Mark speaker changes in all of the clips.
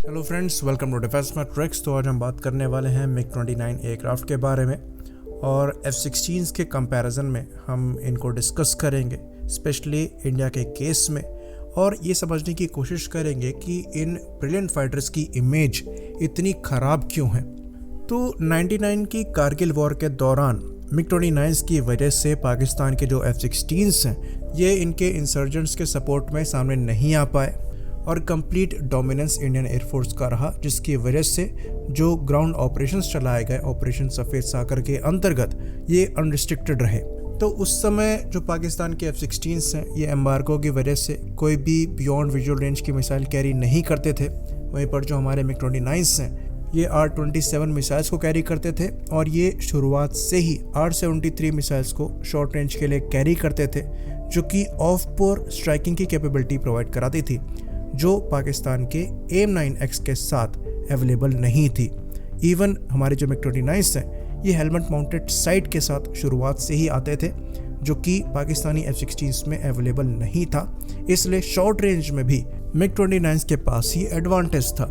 Speaker 1: Hello friends, welcome to defence में tricks. तो आज हम बात करने वाले हैं MiG-29 एयरक्राफ्ट के बारे में और F-16 के कंपैरिजन में हम इनको डिस्कस करेंगे, स्पेशली इंडिया के केस में, और ये समझने की कोशिश करेंगे कि इन ब्रिलियंट फाइटर्स की इमेज इतनी ख़राब क्यों है। तो 99 की कारगिल वॉर के दौरान MiG-29 की वजह से पाकिस्तान के जो F-16 हैं ये इनके इंसर्जेंट्स के सपोर्ट में सामने नहीं आ पाए और कंप्लीट डोमिनेंस इंडियन एयरफोर्स का रहा, जिसकी वजह से जो ग्राउंड ऑपरेशंस चलाए गए ऑपरेशन सफ़ेद सागर के अंतर्गत ये अनरिस्ट्रिक्टेड रहे। तो उस समय जो पाकिस्तान के F-16 हैं ये एम्बार्गो की वजह से कोई भी बियॉन्ड विजुअल रेंज की मिसाइल कैरी नहीं करते थे। वहीं पर जो हमारे MiG-29 हैं ये R-27 मिसाइल्स को कैरी करते थे और ये शुरुआत से ही R-73 मिसाइल्स को शॉर्ट रेंज के लिए कैरी करते थे, जो कि ऑफ बोर स्ट्राइकिंग की कैपेबिलिटी प्रोवाइड कराती थी, जो पाकिस्तान के AIM-9X के साथ अवेलेबल नहीं थी। इवन हमारे जो MiG-29 हैं ये हेलमेट माउंटेड साइट के साथ शुरुआत से ही आते थे, जो कि पाकिस्तानी F-16 में अवेलेबल नहीं था। इसलिए शॉर्ट रेंज में भी MiG-29 के पास ही एडवांटेज था।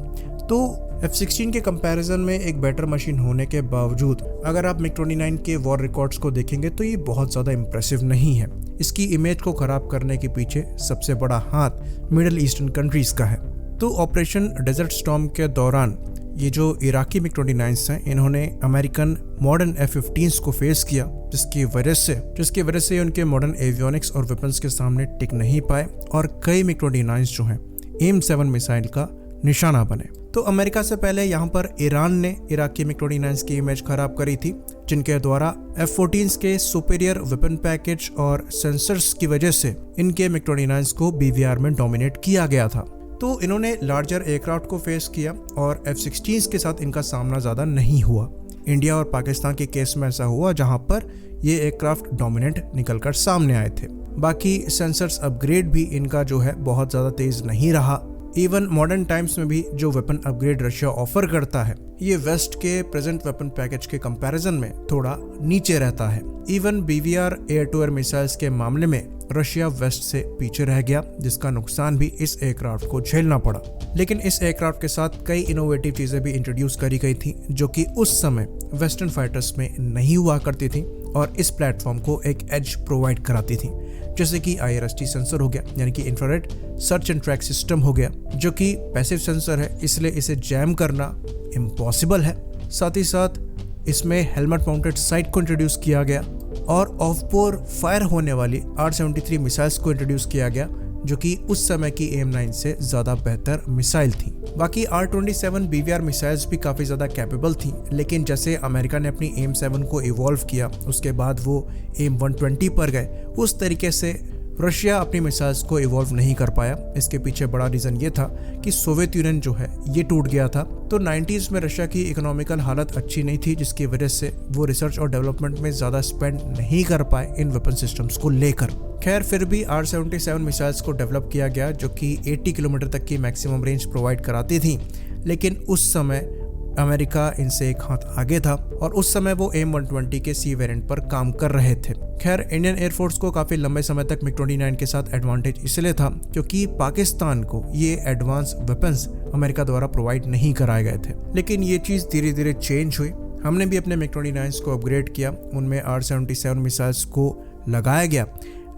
Speaker 1: तो F-16 के कंपैरिजन में एक बेटर मशीन होने के बावजूद अगर आप MiG-29 के वॉर रिकॉर्ड्स को देखेंगे तो ये बहुत ज़्यादा इम्प्रेसिव नहीं है। इसकी इमेज को ख़राब करने के पीछे सबसे बड़ा हाथ मिडिल ईस्टर्न कंट्रीज़ का है। तो ऑपरेशन डेजर्ट स्टॉर्म के दौरान ये जो इराकी MiG-29 हैं इन्होंने अमेरिकन मॉडर्न F-15s को फेस किया, जिसकी वजह से उनके मॉडर्न एवियोनिक्स और वेपन्स के सामने टिक नहीं पाए और कई MiG-29 जो हैं AIM-7 मिसाइल का निशाना बने। तो अमेरिका से पहले यहाँ पर ईरान ने इराकी MiG-29 की इमेज खराब करी थी, जिनके द्वारा F-14 के सुपीरियर वेपन पैकेज और सेंसर्स की वजह से इनके MiG-29 को BVR में डोमिनेट किया गया था। तो इन्होंने लार्जर एयरक्राफ्ट को फेस किया और F-16 के साथ इनका सामना ज़्यादा नहीं हुआ। इंडिया और पाकिस्तान के केस में ऐसा हुआ जहाँ पर ये एयरक्राफ्ट डोमिनेंट निकलकर सामने आए थे। बाकी सेंसर्स अपग्रेड भी इनका जो है बहुत ज़्यादा तेज़ नहीं रहा। इवन मॉडर्न टाइम्स में भी जो वेपन अपग्रेड रशिया ऑफर करता है ये वेस्ट के प्रेजेंट वेपन पैकेज के कंपैरिजन में थोड़ा नीचे रहता है। Even BVR air to air missiles के मामले में रशिया वेस्ट से पीछे रह गया, जिसका नुकसान भी इस एयरक्राफ्ट को झेलना पड़ा। लेकिन इस एयरक्राफ्ट के साथ कई इनोवेटिव चीज़ें भी इंट्रोड्यूस करी गई थी, जो कि उस समय वेस्टर्न फाइटर्स में नहीं हुआ करती थी और इस प्लेटफॉर्म को एक एज प्रोवाइड कराती थी, जैसे कि IRST सेंसर हो गया, यानी कि infrared search and track system हो गया, जो कि पैसिव सेंसर है, इसलिए इसे जैम करना इम्पॉसिबल है। साथ ही साथ इसमें हेलमेट माउंटेड साइट को इंट्रोड्यूस किया गया और ऑफ बोर फायर होने वाली R-73 मिसाइल्स को इंट्रोड्यूस किया गया, जो कि उस समय की AIM-9 से ज़्यादा बेहतर मिसाइल थी। बाकी R-27 BVR मिसाइल्स भी काफ़ी ज़्यादा कैपेबल थी, लेकिन जैसे अमेरिका ने अपनी AIM-7 को इवॉल्व किया उसके बाद वो AIM-120 पर गए, उस तरीके से रशिया अपनी मिसाइल्स को इवॉल्व नहीं कर पाया। इसके पीछे बड़ा रीज़न ये था कि सोवियत यूनियन जो है ये टूट गया था। तो 90s में रशिया की इकोनॉमिकल हालत अच्छी नहीं थी, जिसकी वजह से वो रिसर्च और डेवलपमेंट में ज़्यादा स्पेंड नहीं कर पाए इन वेपन सिस्टम्स को लेकर। खैर, फिर भी R-77 मिसाइल्स को डेवलप किया गया, जो कि 80 किलोमीटर तक की मैक्सिमम रेंज प्रोवाइड कराती थी, लेकिन उस समय अमेरिका इनसे एक हाथ आगे था और उस समय वो AIM-120 के C वेरिएंट पर काम कर रहे थे। खैर, इंडियन एयरफोर्स को काफ़ी लंबे समय तक MiG-29 के साथ एडवांटेज इसलिए था क्योंकि पाकिस्तान को ये एडवांस वेपन्स अमेरिका द्वारा प्रोवाइड नहीं कराए गए थे। लेकिन ये चीज़ धीरे धीरे चेंज हुई। हमने भी अपने MiG-29 को अपग्रेड किया, उनमें R-77 मिसाइल्स को लगाया गया,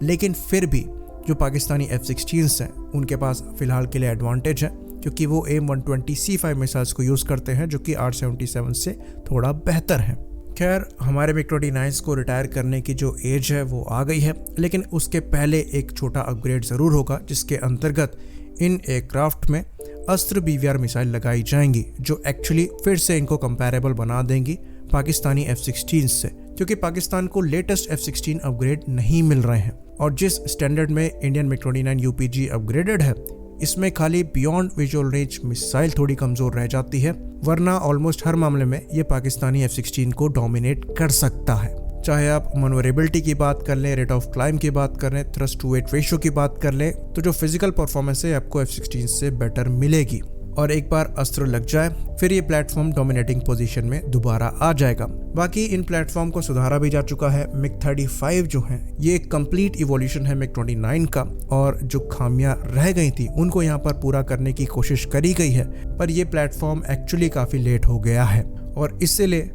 Speaker 1: लेकिन फिर भी जो पाकिस्तानी F-16 हैं उनके पास फ़िलहाल के लिए एडवांटेज है, क्योंकि वो AIM-120 C5 मिसाइल्स को यूज़ करते हैं, जो कि R-77 से थोड़ा बेहतर है। खैर, हमारे MiG-29 को रिटायर करने की जो एज है वो आ गई है, लेकिन उसके पहले एक छोटा अपग्रेड ज़रूर होगा, जिसके अंतर्गत इन एयरक्राफ्ट में अस्त्र BVR मिसाइल लगाई जाएंगी, जो एक्चुअली फिर से इनको कंपैरेबल बना देंगी पाकिस्तानी F-16 से, क्योंकि पाकिस्तान को लेटेस्ट F-16 अपग्रेड नहीं मिल रहे हैं और जिस स्टैंडर्ड में इंडियन MiG-29 UPG अपग्रेडेड है इसमें खाली बियॉन्ड विजुअल रेंज मिसाइल थोड़ी कमज़ोर रह जाती है, वरना ऑलमोस्ट हर मामले में ये पाकिस्तानी F-16 को डोमिनेट कर सकता है। चाहे आप मनोवरेबिलिटी की बात कर लें, रेट ऑफ क्लाइम की बात कर लें, थ्रस्ट टू वेट रेशियो की बात कर लें, तो जो फिजिकल परफॉर्मेंस है आपको F-16 से बेटर मिलेगी। और एक बार अस्त्र लग जाए फिर ये प्लेटफॉर्म डोमिनेटिंग पोजीशन में दोबारा आ जाएगा। बाकी इन प्लेटफॉर्म को सुधारा भी जा चुका है। मिग 35 जो है ये एक कंप्लीट इवोल्यूशन है मिग 29 का, और जो खामियां रह गई थी उनको यहाँ पर पूरा करने की कोशिश करी गई है, पर ये प्लेटफॉर्म एक्चुअली काफ़ी लेट हो गया है और इसलिए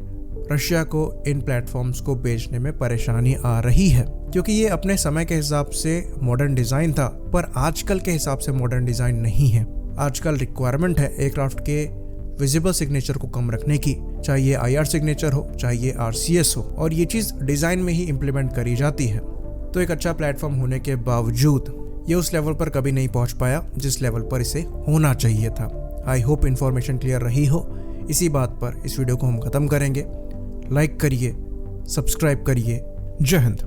Speaker 1: रशिया को इन प्लेटफॉर्म्स को बेचने में परेशानी आ रही है, क्योंकि ये अपने समय के हिसाब से मॉडर्न डिज़ाइन था पर आजकल के हिसाब से मॉडर्न डिज़ाइन नहीं है। आजकल रिक्वायरमेंट है एयरक्राफ्ट के विजिबल सिग्नेचर को कम रखने की, चाहे ये IR सिग्नेचर हो चाहे ये RCS हो, और ये चीज़ डिज़ाइन में ही इम्प्लीमेंट करी जाती है। तो एक अच्छा प्लेटफॉर्म होने के बावजूद ये उस लेवल पर कभी नहीं पहुंच पाया जिस लेवल पर इसे होना चाहिए था। आई होप इन्फॉर्मेशन क्लियर रही हो। इसी बात पर इस वीडियो को हम ख़त्म करेंगे। लाइक करिए, सब्सक्राइब करिए। जय हिंद।